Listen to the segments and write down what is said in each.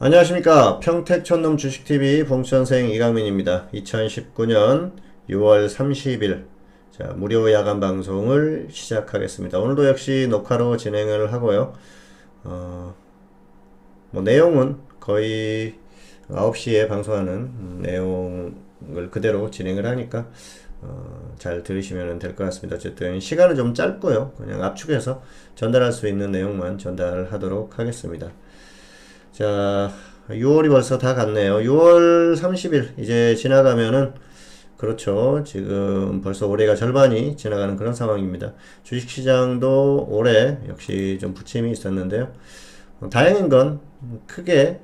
안녕하십니까. 평택촌놈 주식TV 봉선생 이강민입니다. 2019년 6월 30일 무료 야간 방송을 시작하겠습니다. 오늘도 역시 녹화로 진행을 하고요. 내용은 거의 9시에 방송하는 내용을 그대로 진행을 하니까 잘 들으시면 될 것 같습니다. 어쨌든 시간은 좀 짧고요. 그냥 압축해서 전달할 수 있는 내용만 전달하도록 하겠습니다. 자, 6월이 벌써 다 갔네요. 6월 30일 이제 지나가면은 그렇죠. 지금 벌써 올해가 절반이 지나가는 그런 상황입니다. 주식시장도 올해 역시 좀 부침이 있었는데요. 다행인 건 크게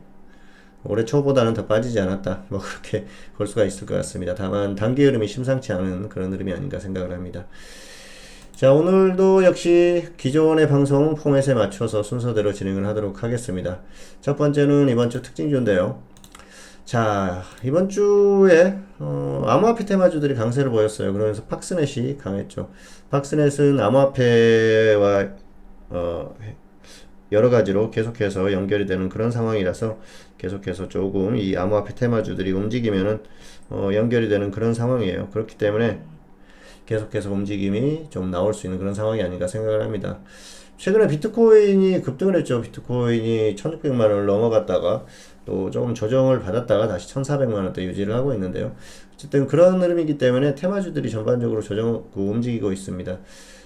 올해 초보다는 더 빠지지 않았다. 뭐 그렇게 볼 수가 있을 것 같습니다. 다만 단기 흐름이 심상치 않은 그런 흐름이 아닌가 생각을 합니다. 자, 오늘도 역시 기존의 방송 포맷에 맞춰서 순서대로 진행을 하도록 하겠습니다. 첫 번째는 이번 주 특징주인데요. 자, 이번 주에 암호화폐 테마주들이 강세를 보였어요. 그러면서 팍스넷이 강했죠. 팍스넷은 암호화폐와 여러 가지로 계속해서 연결이 되는 그런 상황이라서 계속해서 조금 이 암호화폐 테마주들이 움직이면은 연결이 되는 그런 상황이에요. 그렇기 때문에 계속해서 움직임이 좀 나올 수 있는 그런 상황이 아닌가 생각을 합니다. 최근에 비트코인이 급등을 했죠. 비트코인이 1600만 원을 넘어갔다가 또 조금 조정을 받았다가 다시 1400만 원대 유지를 하고 있는데요. 어쨌든 그런 흐름이기 때문에 테마주들이 전반적으로 움직이고 있습니다.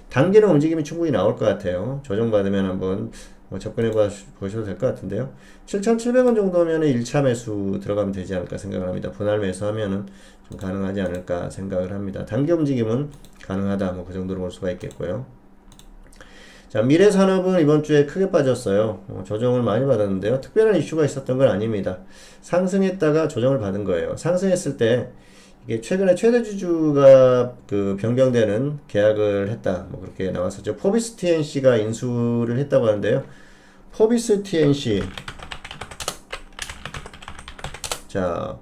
단기는 움직임이 충분히 나올 것 같아요. 조정받으면 한번 접근해 보셔도 될 것 같은데요. 7,700원 정도면 1차 매수 들어가면 되지 않을까 생각을 합니다. 분할 매수하면은 좀 가능하지 않을까 생각을 합니다. 단기 움직임은 가능하다. 그 정도로 볼 수가 있겠고요. 자, 미래산업은 이번 주에 크게 빠졌어요. 조정을 많이 받았는데요. 특별한 이슈가 있었던 건 아닙니다. 상승했다가 조정을 받은 거예요. 상승했을 때 이게 최근에 최대 주주가 변경되는 계약을 했다. 그렇게 나왔었죠. 포비스 TNC가 인수를 했다고 하는데요. 포비스 TNC. 자,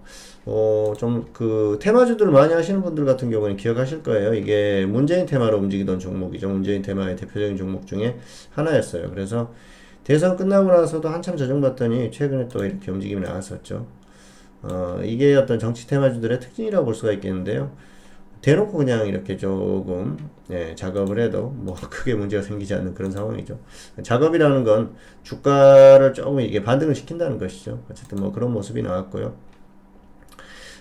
테마주들 많이 하시는 분들 같은 경우는 기억하실 거예요. 이게 문재인 테마로 움직이던 종목이죠. 문재인 테마의 대표적인 종목 중에 하나였어요. 그래서 대선 끝나고 나서도 한참 조정받더니 최근에 또 이렇게 움직임이 나왔었죠. 이게 어떤 정치 테마주들의 특징이라고 볼 수가 있겠는데요. 대놓고 그냥 이렇게 조금 작업을 해도 크게 문제가 생기지 않는 그런 상황이죠. 작업이라는 건 주가를 조금 이게 반등을 시킨다는 것이죠. 어쨌든 그런 모습이 나왔고요.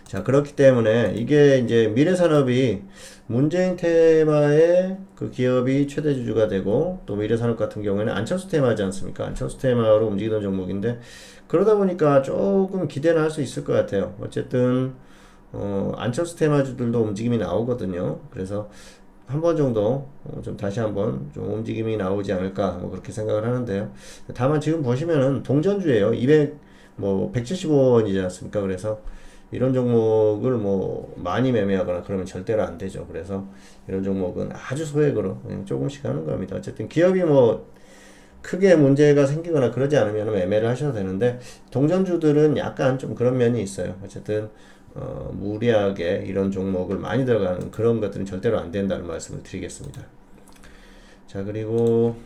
자, 그렇기 때문에 이게 이제 미래산업이 문재인 테마의 그 기업이 최대 주주가 되고 또 미래산업 같은 경우에는 안철수 테마지 않습니까? 안철수 테마로 움직이던 종목인데 그러다 보니까 조금 기대는 할 수 있을 것 같아요. 어쨌든 안철수 테마주들도 움직임이 나오거든요. 그래서 한 번 정도 좀 다시 한번 좀 움직임이 나오지 않을까 그렇게 생각을 하는데요. 다만 지금 보시면은 동전주예요. 175원이지 않습니까? 그래서 이런 종목을 많이 매매하거나 그러면 절대로 안 되죠. 그래서 이런 종목은 아주 소액으로 그냥 조금씩 하는 겁니다. 어쨌든 기업이 크게 문제가 생기거나 그러지 않으면 매매를 하셔도 되는데 동전주들은 약간 좀 그런 면이 있어요. 어쨌든 무리하게 이런 종목을 많이 들어가는 그런 것들은 절대로 안 된다는 말씀을 드리겠습니다. 자, 그리고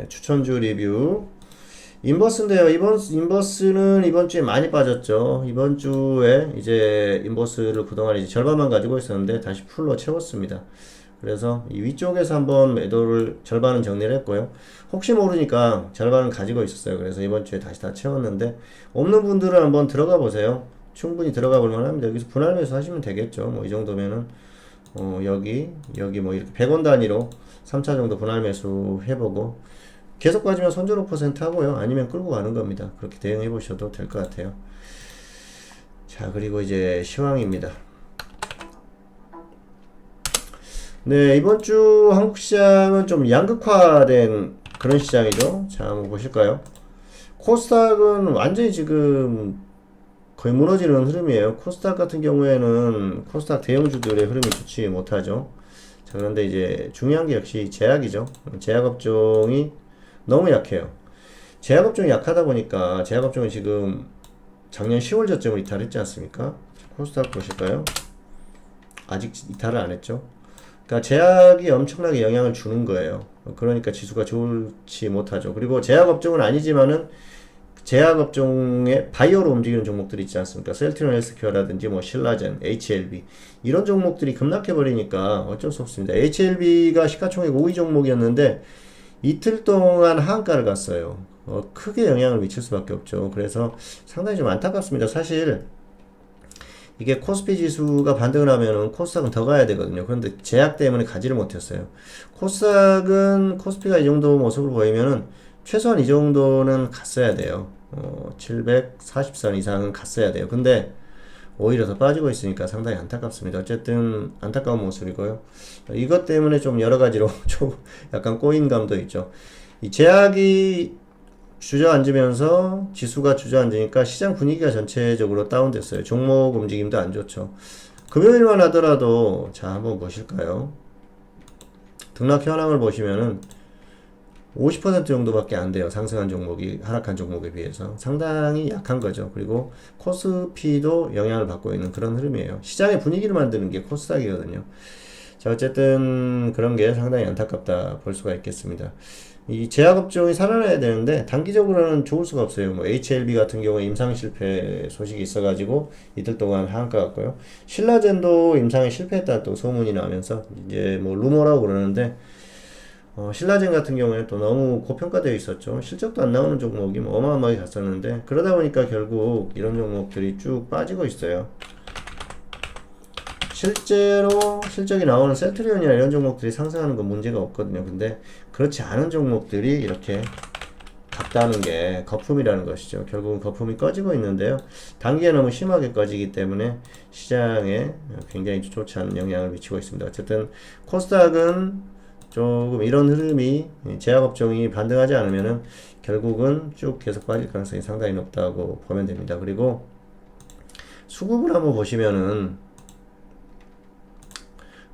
추천주 리뷰 인버스인데요. 인버스는 이번 주에 많이 빠졌죠. 이번 주에 이제 인버스를 그동안 이제 절반만 가지고 있었는데 다시 풀로 채웠습니다. 그래서 이 위쪽에서 한번 매도를 절반은 정리를 했고요. 혹시 모르니까 절반은 가지고 있었어요. 그래서 이번 주에 다시 다 채웠는데 없는 분들은 한번 들어가 보세요. 충분히 들어가 볼 만합니다. 여기서 분할 매수 하시면 되겠죠. 이 정도면은 여기 이렇게 100원 단위로 3차 정도 분할 매수 해보고 계속 빠지면 손절 5% 하고요. 아니면 끌고 가는 겁니다. 그렇게 대응해 보셔도 될 것 같아요. 자, 그리고 이제 시황입니다. 네, 이번 주 한국 시장은 좀 양극화된 그런 시장이죠. 자, 한번 보실까요? 코스닥은 완전히 지금 거의 무너지는 흐름이에요. 코스닥 같은 경우에는 코스닥 대형주들의 흐름이 좋지 못하죠. 자, 그런데 이제 중요한 게 역시 제약이죠. 제약업종이 너무 약해요. 제약업종이 약하다 보니까 제약업종은 지금 작년 10월 저점을 이탈했지 않습니까? 코스닥 보실까요? 아직 이탈을 안 했죠. 그러니까 제약이 엄청나게 영향을 주는 거예요. 그러니까 지수가 좋지 못하죠. 그리고 제약업종은 아니지만은 제약업종의 바이오로 움직이는 종목들이 있지 않습니까? 셀트리온 헬스케어라든지 뭐 신라젠, HLB 이런 종목들이 급락해 버리니까 어쩔 수 없습니다. HLB가 시가총액 5위 종목이었는데 이틀 동안 하한가를 갔어요. 크게 영향을 미칠 수밖에 없죠. 그래서 상당히 좀 안타깝습니다. 사실 이게 코스피 지수가 반등을 하면은 코스닥은 더 가야 되거든요. 그런데 제약 때문에 가지를 못했어요. 코스닥은 코스피가 이 정도 모습을 보이면은 최소한 이 정도는 갔어야 돼요. 740선 이상은 갔어야 돼요. 근데 오히려 더 빠지고 있으니까 상당히 안타깝습니다. 어쨌든 안타까운 모습이고요. 이것 때문에 좀 여러 가지로 좀 약간 꼬인 감도 있죠. 이 제약이 주저앉으면서 지수가 주저앉으니까 시장 분위기가 전체적으로 다운됐어요. 종목 움직임도 안 좋죠. 금요일만 하더라도 자 한번 보실까요? 등락 현황을 보시면은 50% 정도밖에 안 돼요. 상승한 종목이 하락한 종목에 비해서 상당히 약한 거죠. 그리고 코스피도 영향을 받고 있는 그런 흐름이에요. 시장의 분위기를 만드는 게 코스닥이거든요. 자, 어쨌든 그런 게 상당히 안타깝다 볼 수가 있겠습니다. 이 제약업종이 살아나야 되는데 단기적으로는 좋을 수가 없어요. 뭐 HLB 같은 경우에 임상 실패 소식이 있어가지고 이틀 동안 하한가 같고요. 신라젠도 임상에 실패했다 또 소문이 나면서 이제 뭐 루머라고 그러는데 신라젠 같은 경우에 또 너무 고평가되어 있었죠. 실적도 안 나오는 종목이 뭐 어마어마하게 갔었는데 그러다 보니까 결국 이런 종목들이 쭉 빠지고 있어요. 실제로 실적이 나오는 셀트리온이나 이런 종목들이 상승하는 건 문제가 없거든요. 근데 그렇지 않은 종목들이 이렇게 갔다는 게 거품이라는 것이죠. 결국은 거품이 꺼지고 있는데요. 단기에 너무 심하게 꺼지기 때문에 시장에 굉장히 좋지 않은 영향을 미치고 있습니다. 어쨌든 코스닥은 조금 이런 흐름이 제약업종이 반등하지 않으면은 결국은 쭉 계속 빠질 가능성이 상당히 높다고 보면 됩니다. 그리고 수급을 한번 보시면은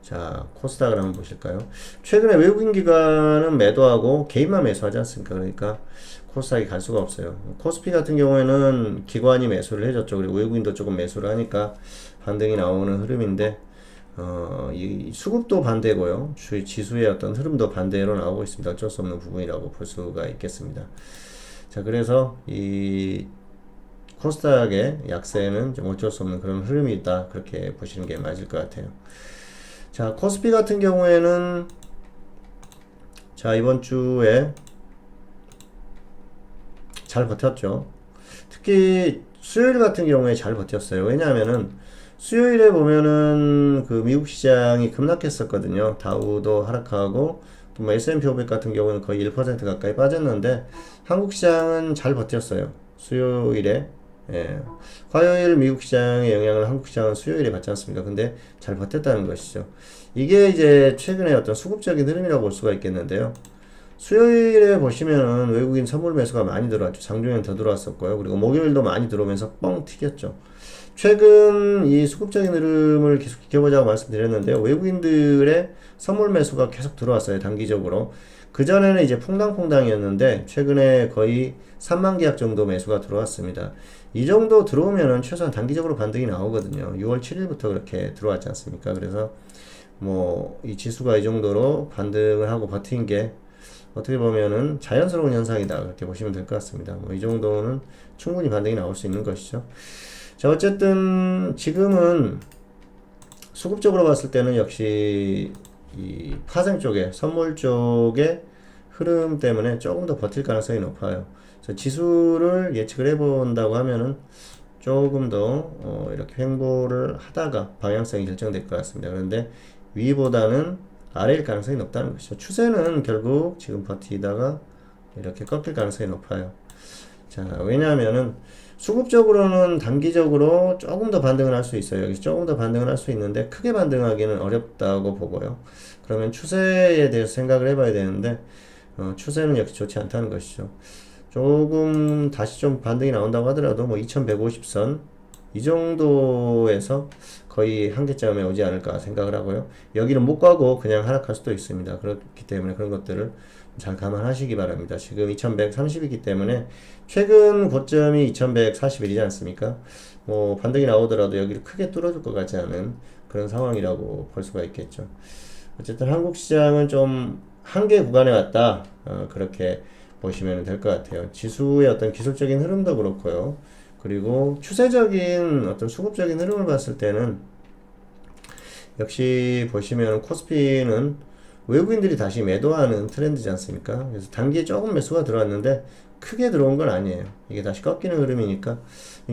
자, 코스닥을 한번 보실까요? 최근에 외국인 기관은 매도하고 개인만 매수하지 않습니까? 그러니까 코스닥이 갈 수가 없어요. 코스피 같은 경우에는 기관이 매수를 해줬죠. 그리고 외국인도 조금 매수를 하니까 반등이 나오는 흐름인데 이 수급도 반대고요. 지수의 어떤 흐름도 반대로 나오고 있습니다. 어쩔 수 없는 부분이라고 볼 수가 있겠습니다. 자, 그래서 이 코스닥의 약세는 좀 어쩔 수 없는 그런 흐름이 있다. 그렇게 보시는 게 맞을 것 같아요. 자, 코스피 같은 경우에는 자, 이번 주에 잘 버텼죠. 특히 수요일 같은 경우에 잘 버텼어요. 왜냐하면은 수요일에 보면은 그 미국 시장이 급락했었거든요. 다우도 하락하고 또 뭐 S&P 500 같은 경우는 거의 1% 가까이 빠졌는데 한국 시장은 잘 버텼어요. 수요일에. 예. 화요일 미국 시장의 영향을 한국 시장은 수요일에 받지 않습니까? 근데 잘 버텼다는 것이죠. 이게 이제 최근에 어떤 수급적인 흐름이라고 볼 수가 있겠는데요. 수요일에 보시면은 외국인 선물 매수가 많이 들어왔죠. 장중엔 더 들어왔었고요. 그리고 목요일도 많이 들어오면서 뻥 튀겼죠. 최근 이 수급적인 흐름을 계속 지켜보자고 말씀드렸는데요. 외국인들의 선물 매수가 계속 들어왔어요. 단기적으로. 그전에는 이제 퐁당퐁당이었는데 최근에 거의 3만 계약 정도 매수가 들어왔습니다. 이 정도 들어오면은 최소한 단기적으로 반등이 나오거든요. 6월 7일부터 그렇게 들어왔지 않습니까? 그래서 뭐 이 지수가 이 정도로 반등을 하고 버틴 게 어떻게 보면은 자연스러운 현상이다. 그렇게 보시면 될 것 같습니다. 뭐 이 정도는 충분히 반등이 나올 수 있는 것이죠. 자, 어쨌든 지금은 수급적으로 봤을 때는 역시 이 파생 쪽에 선물 쪽의 흐름 때문에 조금 더 버틸 가능성이 높아요. 그래서 지수를 예측을 해본다고 하면은 조금 더 이렇게 횡보를 하다가 방향성이 결정될 것 같습니다. 그런데 위보다는 아래일 가능성이 높다는 것이죠. 추세는 결국 지금 버티다가 이렇게 꺾일 가능성이 높아요. 자, 왜냐하면은 수급적으로는 단기적으로 조금 더 반등을 할 수 있어요. 여기서 조금 더 반등을 할 수 있는데 크게 반등하기는 어렵다고 보고요. 그러면 추세에 대해서 생각을 해봐야 되는데 추세는 역시 좋지 않다는 것이죠. 조금 다시 좀 반등이 나온다고 하더라도 뭐 2150선 이 정도에서 거의 한계점에 오지 않을까 생각을 하고요. 여기는 못 가고 그냥 하락할 수도 있습니다. 그렇기 때문에 그런 것들을 잘 감안하시기 바랍니다. 지금 2130이기 때문에 최근 고점이 2141이지 않습니까? 뭐 반등이 나오더라도 여기를 크게 뚫어줄 것 같지 않은 그런 상황이라고 볼 수가 있겠죠. 어쨌든 한국 시장은 좀 한계 구간에 왔다. 그렇게 보시면 될 것 같아요. 지수의 어떤 기술적인 흐름도 그렇고요. 그리고 추세적인 어떤 수급적인 흐름을 봤을 때는 역시 보시면 코스피는 외국인들이 다시 매도하는 트렌드지 않습니까? 그래서 단기에 조금 매수가 들어왔는데 크게 들어온 건 아니에요. 이게 다시 꺾이는 흐름이니까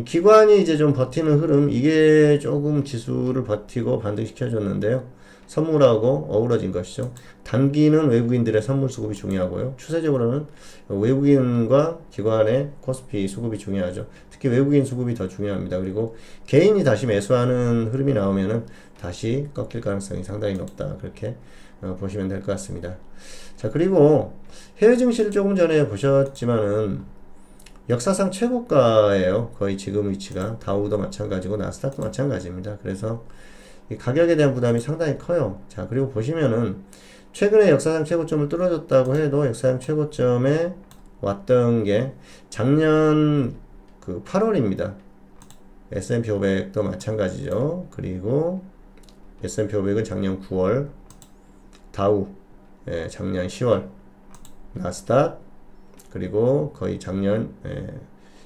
기관이 이제 좀 버티는 흐름, 이게 조금 지수를 버티고 반등시켜 줬는데요. 선물하고 어우러진 것이죠. 단기는 외국인들의 선물 수급이 중요하고요. 추세적으로는 외국인과 기관의 코스피 수급이 중요하죠. 특히 외국인 수급이 더 중요합니다. 그리고 개인이 다시 매수하는 흐름이 나오면은 다시 꺾일 가능성이 상당히 높다. 그렇게 보시면 될 것 같습니다. 자, 그리고 해외 증시를 조금 전에 보셨지만은 역사상 최고가예요. 거의 지금 위치가 다우도 마찬가지고 나스닥도 마찬가지입니다. 그래서 이 가격에 대한 부담이 상당히 커요. 자, 그리고 보시면은 최근에 역사상 최고점을 뚫어줬다고 해도 역사상 최고점에 왔던 게 작년 그 8월입니다. S&P 500도 마찬가지죠. 그리고 S&P 500은 작년 9월, 다우 작년 10월, 나스닥 그리고 거의 작년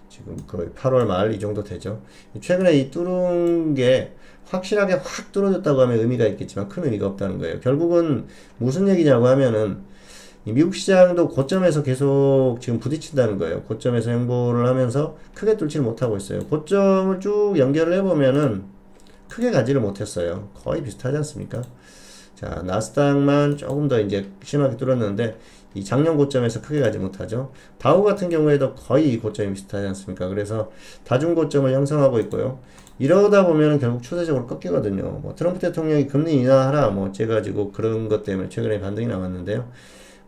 지금 거의 8월 말 이 정도 되죠. 최근에 이 뚫은 게 확실하게 확 뚫어졌다고 하면 의미가 있겠지만 큰 의미가 없다는 거예요. 결국은 무슨 얘기냐고 하면은 이 미국 시장도 고점에서 계속 지금 부딪힌다는 거예요. 고점에서 행보를 하면서 크게 뚫지를 못하고 있어요. 고점을 쭉 연결을 해보면은 크게 가지를 못했어요. 거의 비슷하지 않습니까? 자, 나스닥만 조금 더 이제 심하게 뚫었는데 이 작년 고점에서 크게 가지 못하죠. 다우 같은 경우에도 거의 이 고점이 비슷하지 않습니까? 그래서 다중 고점을 형성하고 있고요. 이러다 보면 결국 추세적으로 꺾이거든요. 뭐 트럼프 대통령이 금리 인하하라 뭐 어째가지고 그런 것 때문에 최근에 반등이 나왔는데요.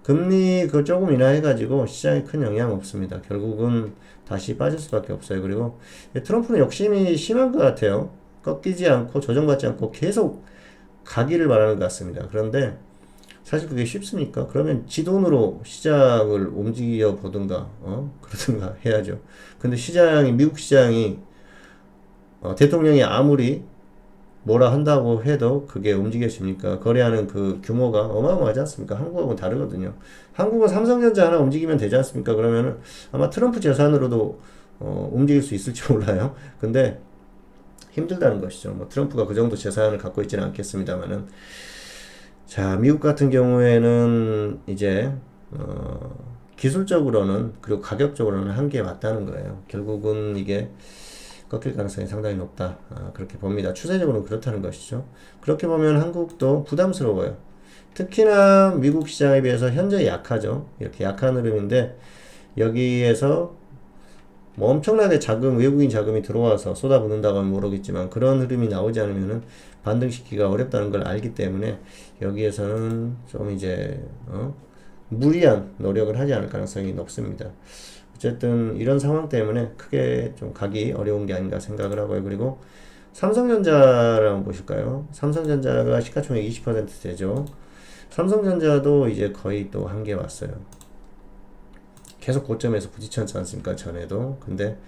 금리 그 조금 인하해가지고 시장에 큰 영향 없습니다. 결국은 다시 빠질 수밖에 없어요. 그리고 트럼프는 욕심이 심한 것 같아요. 꺾이지 않고 조정받지 않고 계속 가기를 바라는 것 같습니다. 그런데 사실 그게 쉽습니까? 그러면 지 돈으로 시장을 움직여 보든가, 그러든가 해야죠. 근데 시장이, 미국 시장이, 대통령이 아무리 뭐라 한다고 해도 그게 움직여집니까? 거래하는 그 규모가 어마어마하지 않습니까? 한국하고는 다르거든요. 한국은 삼성전자 하나 움직이면 되지 않습니까? 그러면은 아마 트럼프 재산으로도, 움직일 수 있을지 몰라요. 근데 힘들다는 것이죠. 뭐 트럼프가 그 정도 재산을 갖고 있지는 않겠습니다만은. 자, 미국 같은 경우에는 이제 기술적으로는 그리고 가격적으로는 한계에 왔다는 거예요. 결국은 이게 꺾일 가능성이 상당히 높다. 그렇게 봅니다. 추세적으로는 그렇다는 것이죠. 그렇게 보면 한국도 부담스러워요. 특히나 미국 시장에 비해서 현재 약하죠. 이렇게 약한 흐름인데 여기에서 뭐 엄청나게 자금, 외국인 자금이 들어와서 쏟아붓는다고 하면 모르겠지만 그런 흐름이 나오지 않으면은 반등시키기가 어렵다는 걸 알기 때문에 여기에서는 좀 이제 무리한 노력을 하지 않을 가능성이 높습니다. 어쨌든 이런 상황 때문에 크게 좀 가기 어려운 게 아닌가 생각을 하고요. 그리고 삼성전자를 한번 보실까요? 삼성전자가 시가총액 20% 되죠. 삼성전자도 이제 거의 또 한계 왔어요. 계속 고점에서 부딪혔지 않습니까? 전에도. 근데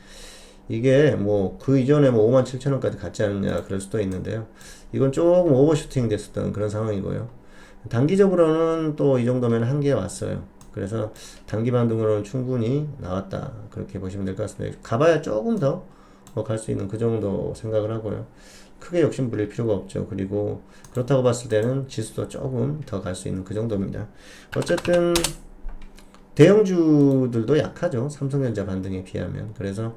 이게 뭐 그 이전에 뭐 57,000원까지 갔지 않느냐 그럴 수도 있는데요. 이건 조금 오버슈팅 됐었던 그런 상황이고요. 단기적으로는 또 이 정도면 한계에 왔어요. 그래서 단기 반등으로는 충분히 나왔다. 그렇게 보시면 될 것 같습니다. 가봐야 조금 더 갈 수 있는 그 정도 생각을 하고요. 크게 욕심 부릴 필요가 없죠. 그리고 그렇다고 봤을 때는 지수도 조금 더 갈 수 있는 그 정도입니다. 어쨌든 대형주들도 약하죠. 삼성전자 반등에 비하면. 그래서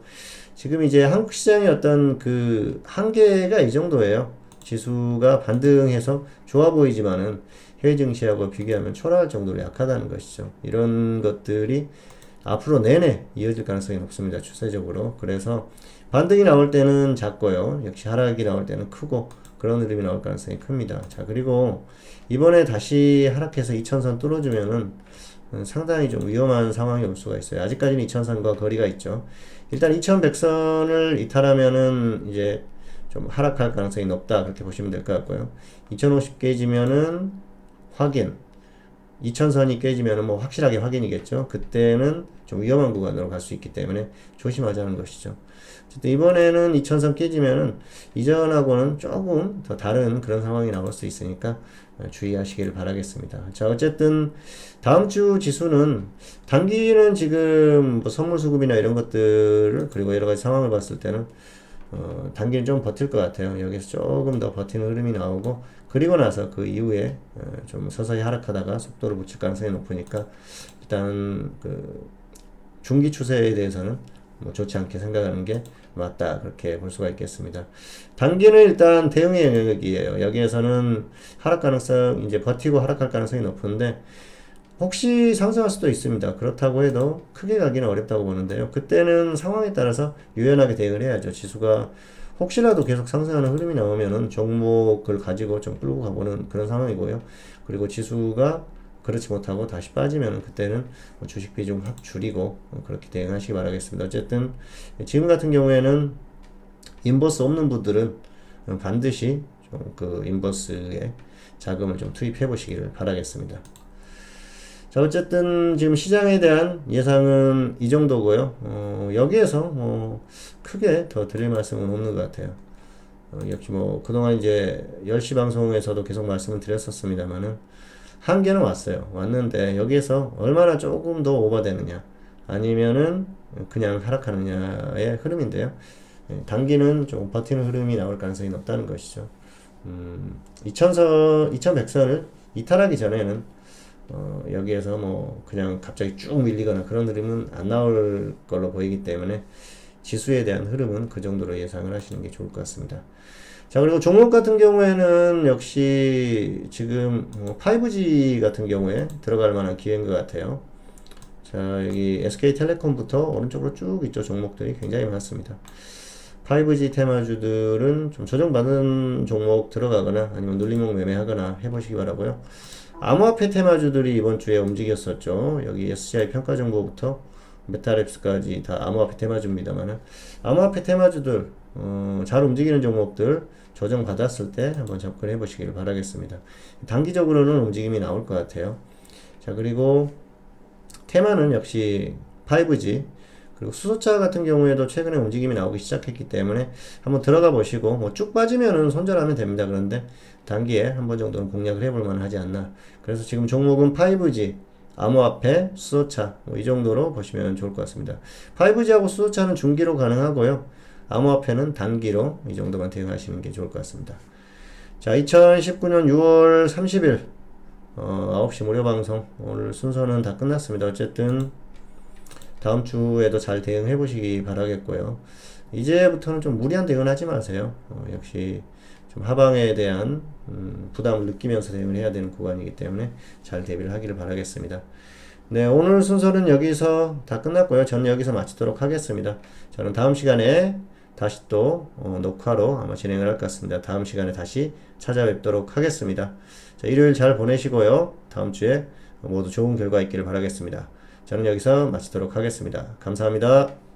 지금 이제 한국 시장의 어떤 그 한계가 이 정도예요. 지수가 반등해서 좋아 보이지만은 해외 증시하고 비교하면 초라할 정도로 약하다는 것이죠. 이런 것들이 앞으로 내내 이어질 가능성이 높습니다. 추세적으로. 그래서 반등이 나올 때는 작고요. 역시 하락이 나올 때는 크고 그런 흐름이 나올 가능성이 큽니다. 자, 그리고 이번에 다시 하락해서 2000선 뚫어주면은 상당히 좀 위험한 상황이 올 수가 있어요. 아직까지는 2000선과 거리가 있죠. 일단 2100선을 이탈하면은 이제 좀 하락할 가능성이 높다. 그렇게 보시면 될 것 같고요. 2050 깨지면은 확인. 이천선이 깨지면 뭐 확실하게 확인이겠죠. 그때는 좀 위험한 구간으로 갈 수 있기 때문에 조심하자는 것이죠. 어쨌든 이번에는 이천선 깨지면은 이전하고는 조금 더 다른 그런 상황이 나올 수 있으니까 주의하시길 바라겠습니다. 자, 어쨌든 다음 주 지수는 단기는 지금 뭐 선물 수급이나 이런 것들을 그리고 여러 가지 상황을 봤을 때는 단기는 좀 버틸 것 같아요. 여기서 조금 더 버티는 흐름이 나오고 그리고 나서 그 이후에 좀 서서히 하락하다가 속도를 붙일 가능성이 높으니까 일단 그 중기 추세에 대해서는 뭐 좋지 않게 생각하는 게 맞다 그렇게 볼 수가 있겠습니다. 단기는 일단 대응의 영역이에요. 여기에서는 하락 가능성 이제 버티고 하락할 가능성이 높은데 혹시 상승할 수도 있습니다. 그렇다고 해도 크게 가기는 어렵다고 보는데요. 그때는 상황에 따라서 유연하게 대응을 해야죠. 지수가 혹시라도 계속 상승하는 흐름이 나오면은 종목을 가지고 좀 끌고 가보는 그런 상황이고요. 그리고 지수가 그렇지 못하고 다시 빠지면 그때는 주식 비중 확 줄이고 그렇게 대응하시기 바라겠습니다. 어쨌든 지금 같은 경우에는 인버스 없는 분들은 반드시 좀 그 인버스에 자금을 좀 투입해 보시기를 바라겠습니다. 자, 어쨌든 지금 시장에 대한 예상은 이 정도고요. 여기에서 뭐 크게 더 드릴 말씀은 없는 것 같아요. 역시 뭐 그동안 이제 10시 방송에서도 계속 말씀을 드렸었습니다만은 한계는 왔어요. 왔는데 여기에서 얼마나 조금 더 오버되느냐 아니면은 그냥 하락하느냐의 흐름인데요. 단기는 좀 버티는 흐름이 나올 가능성이 높다는 것이죠. 2100선을 이탈하기 전에는 여기에서 뭐 그냥 갑자기 쭉 밀리거나 그런 흐름은 안 나올 걸로 보이기 때문에 지수에 대한 흐름은 그 정도로 예상을 하시는 게 좋을 것 같습니다. 자, 그리고 종목 같은 경우에는 역시 지금 5G 같은 경우에 들어갈 만한 기회인 것 같아요. 자, 여기 SK텔레콤부터 오른쪽으로 쭉 있죠. 종목들이 굉장히 많습니다. 5G 테마주들은 좀 조정받은 종목 들어가거나 아니면 눌림목 매매하거나 해보시기 바라고요. 암호화폐 테마주들이 이번 주에 움직였었죠. 여기 SCI 평가정보부터 메타랩스까지 다 암호화폐 테마주입니다만은 암호화폐 테마주들 잘 움직이는 종목들 조정받았을 때 한번 접근해 보시길 바라겠습니다. 단기적으로는 움직임이 나올 것 같아요. 자, 그리고 테마는 역시 5G 그리고 수소차 같은 경우에도 최근에 움직임이 나오기 시작했기 때문에 한번 들어가 보시고 뭐 쭉 빠지면은 손절하면 됩니다. 그런데 단기에 한 번 정도는 공략을 해볼 만하지 않나. 그래서 지금 종목은 5G, 암호화폐, 수소차 뭐 이 정도로 보시면 좋을 것 같습니다. 5G하고 수소차는 중기로 가능하고요. 암호화폐는 단기로 이 정도만 대응하시는 게 좋을 것 같습니다. 자, 2019년 6월 30일 9시 무료 방송 오늘 순서는 다 끝났습니다. 어쨌든 다음 주에도 잘 대응해 보시기 바라겠고요. 이제부터는 좀 무리한 대응은 하지 마세요. 역시 좀 하방에 대한 부담을 느끼면서 대응을 해야 되는 구간이기 때문에 잘 대비를 하기를 바라겠습니다. 네, 오늘 순서는 여기서 다 끝났고요. 저는 여기서 마치도록 하겠습니다. 저는 다음 시간에 다시 또 녹화로 아마 진행을 할 것 같습니다. 다음 시간에 다시 찾아뵙도록 하겠습니다. 자, 일요일 잘 보내시고요. 다음 주에 모두 좋은 결과 있기를 바라겠습니다. 저는 여기서 마치도록 하겠습니다. 감사합니다.